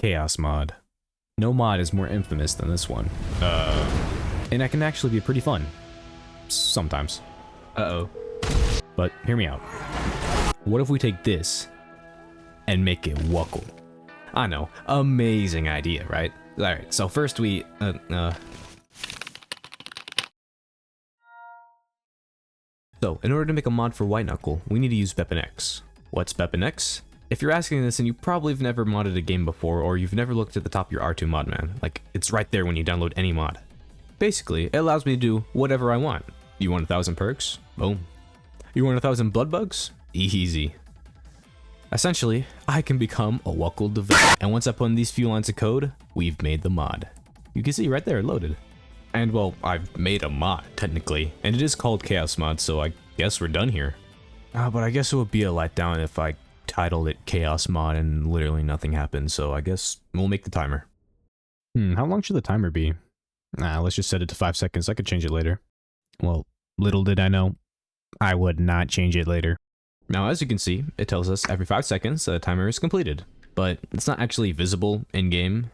Chaos mod. No mod is more infamous than this one. And that can actually be pretty fun. Sometimes. Uh-oh. But hear me out. What if we take this and make it wuckle? I know, amazing idea, right? Alright, so first we, So, in order to make a mod for White Knuckle, we need to use BepInEx. What's BepInEx? If you're asking this and you probably have never modded a game before, or you've never looked at the top of your R2 mod man, like, it's right there when you download any mod. Basically, it allows me to do whatever I want. You want 1,000 perks? Boom. You want 1,000 blood bugs? Easy. Essentially, I can become a wuckle developer. And once I put in these few lines of code, we've made the mod. You can see right there, loaded. And well, I've made a mod, technically, and it is called Chaos Mod, so I guess we're done here. But I guess it would be a letdown if I titled it Chaos Mod and literally nothing happened, so I guess we'll make the timer. How long should the timer be? Let's just set it to 5 seconds. I could change it later. Well, little did I know, I would not change it later. Now, as you can see, it tells us every 5 seconds that the timer is completed, but it's not actually visible in-game.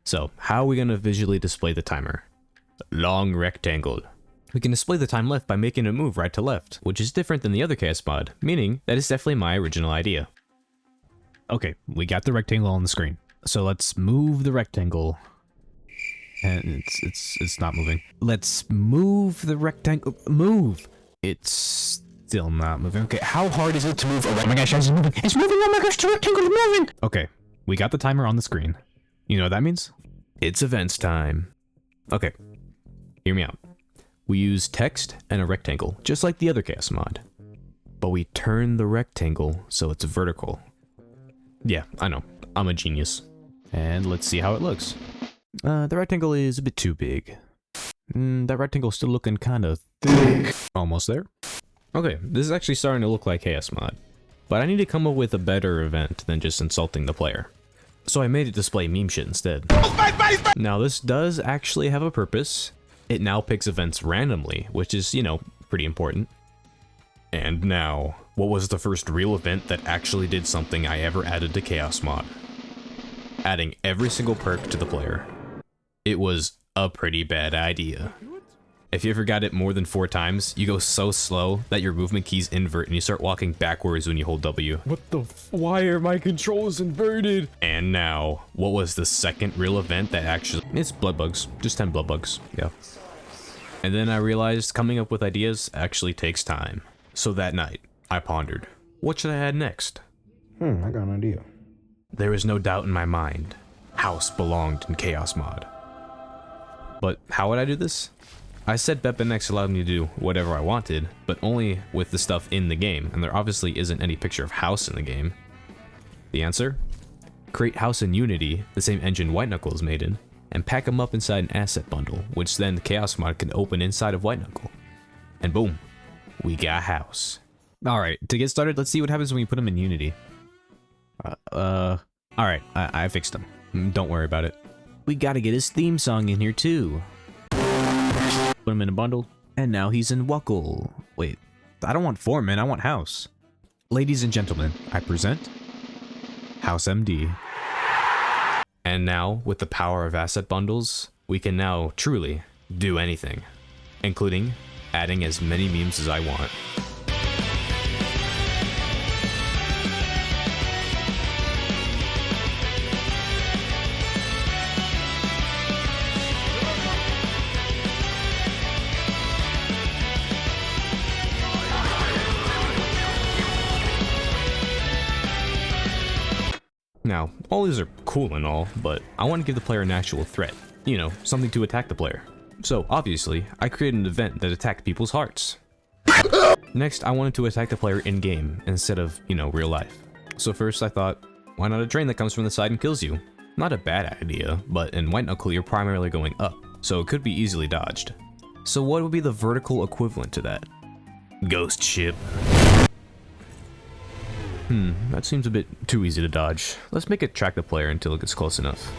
So, how are we going to visually display the timer? Long rectangle. We can display the time left by making it move right to left, which is different than the other Chaos mod, meaning that it's definitely my original idea. Okay, we got the rectangle on the screen. So let's move the rectangle. And it's not moving. Let's move the rectangle. Move! It's still not moving. Okay, how hard is it to move? Oh my gosh, it's moving! It's moving! Oh my gosh, the rectangle is moving! Okay, we got the timer on the screen. You know what that means? It's events time. Okay, hear me out. We use text and a rectangle, just like the other Chaos mod. But we turn the rectangle so it's vertical. Yeah, I know. I'm a genius. And let's see how it looks. The rectangle is a bit too big. That rectangle's still looking kind of thick. Almost there. Okay, this is actually starting to look like Chaos mod. But I need to come up with a better event than just insulting the player. So I made it display meme shit instead. Now this does actually have a purpose. It now picks events randomly, which is, you know, pretty important. And now, what was the first real event that actually did something I ever added to Chaos mod? Adding every single perk to the player. It was a pretty bad idea. If you ever got it more than 4 times, you go so slow that your movement keys invert and you start walking backwards when you hold W. What the why are my controls inverted? And now, what was the second real event that actually... It's blood bugs. Just 10 blood bugs. Yeah. And then I realized coming up with ideas actually takes time. So that night, I pondered, what should I add next? I got an idea. There was no doubt in my mind. House belonged in Chaos mod. But how would I do this? I said BepInEx allowed me to do whatever I wanted, but only with the stuff in the game, and there obviously isn't any picture of house in the game. The answer? Create house in Unity, the same engine White Knuckle is made in, and pack them up inside an asset bundle, which then the Chaos mod can open inside of White Knuckle. And boom, we got house. Alright, to get started, let's see what happens when we put them in Unity. Alright, I fixed them. Don't worry about it. We gotta get his theme song in here too. Put him in a bundle, and now he's in Wuckle. Wait, I don't want Foreman, I want House. Ladies and gentlemen, I present House MD. And now, with the power of asset bundles, we can now truly do anything, including adding as many memes as I want. Now, all these are cool and all, but I want to give the player an actual threat. You know, something to attack the player. So, obviously, I created an event that attacked people's hearts. Next, I wanted to attack the player in-game, instead of, you know, real life. So first I thought, why not a train that comes from the side and kills you? Not a bad idea, but in White Knuckle you're primarily going up, so it could be easily dodged. So what would be the vertical equivalent to that? Ghost ship. That seems a bit too easy to dodge. Let's make it track the player until it gets close enough.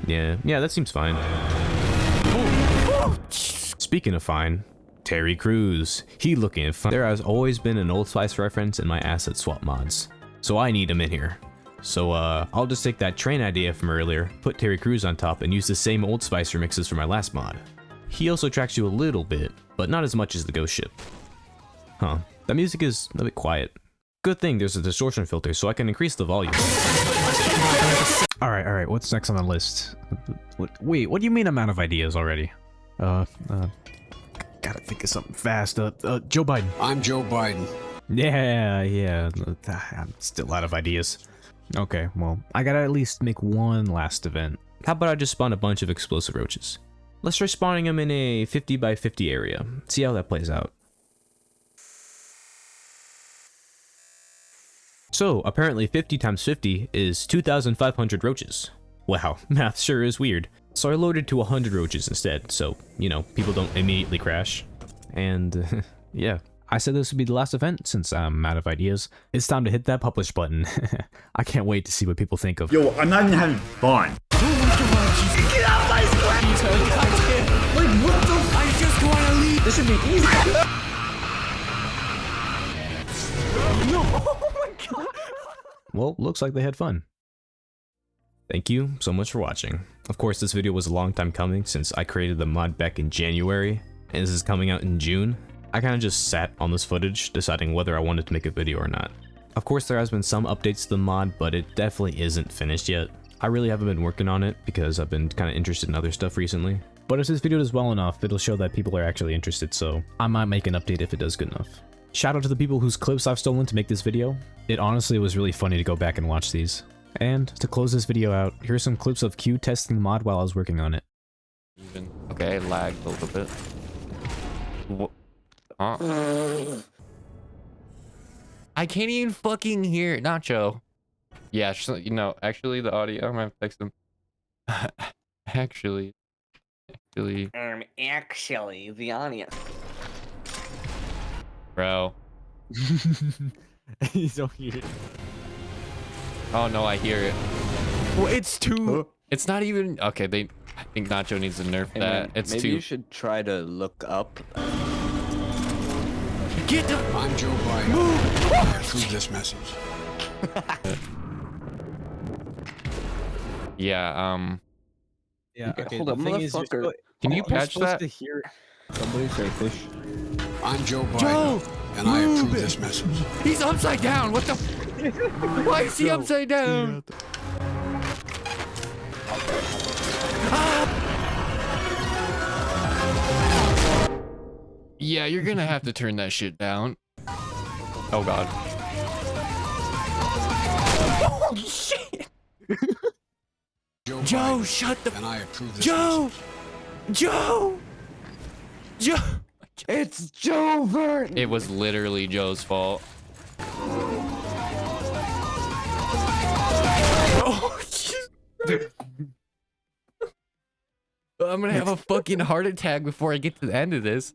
Yeah, that seems fine. Speaking of fine, Terry Crews. He looking fine. There has always been an Old Spice reference in my asset swap mods, so I need him in here. So I'll just take that train idea from earlier, put Terry Crews on top, and use the same Old Spice remixes for my last mod. He also tracks you a little bit, but not as much as the Ghost Ship. Huh, that music is a bit quiet. Good thing there's a distortion filter so I can increase the volume. Alright, what's next on the list? Wait, what do you mean I'm out of ideas already? Gotta think of something fast. Joe Biden. I'm Joe Biden. Yeah, I'm still out of ideas. Okay, well, I gotta at least make one last event. How about I just spawn a bunch of explosive roaches? Let's try spawning them in a 50 by 50 area. See how that plays out. So, apparently 50 times 50 is 2,500 roaches. Wow, math sure is weird. So I loaded to 100 roaches instead, so, you know, people don't immediately crash. And, yeah. I said this would be the last event since I'm out of ideas. It's time to hit that publish button. I can't wait to see what people think of. Yo, I'm not even having fun. Get out of my sweat! Like, what the? I just want to leave. This should be easy. No! Oh my god! Well, looks like they had fun. Thank you so much for watching. Of course, this video was a long time coming since I created the mod back in January, and this is coming out in June. I kind of just sat on this footage, deciding whether I wanted to make a video or not. Of course, there has been some updates to the mod, but it definitely isn't finished yet. I really haven't been working on it because I've been kind of interested in other stuff recently. But if this video does well enough, it'll show that people are actually interested, so I might make an update if it does good enough. Shout out to the people whose clips I've stolen to make this video. It honestly was really funny to go back and watch these. And to close this video out, here's some clips of Q testing the mod while I was working on it. Okay, lagged a little bit. What? I can't even fucking hear it. Nacho. Yeah, you know, actually the audio, I'm gonna have to text him. Actually, the audience. bro. You don't hear it. Oh no, I hear it. Well, it's too. It's not even. Okay, I think Nacho needs to nerf that. It's maybe too. you should try to look up. Get the. I'm Joe Biden. I approve this message. Yeah. Yeah, okay, Hold up, motherfucker. Can you patch that? To hear Somebody say fish. I'm Joe Biden. And I approve this message. He's upside down. What the? Why is he upside down? Yeah, you're gonna have to turn that shit down. Oh god. Oh shit! Joe, shut the. And I approve this Joe! message. Joe! It's Joe Burton. It was literally Joe's fault. Oh shit! I'm gonna have a fucking heart attack before I get to the end of this.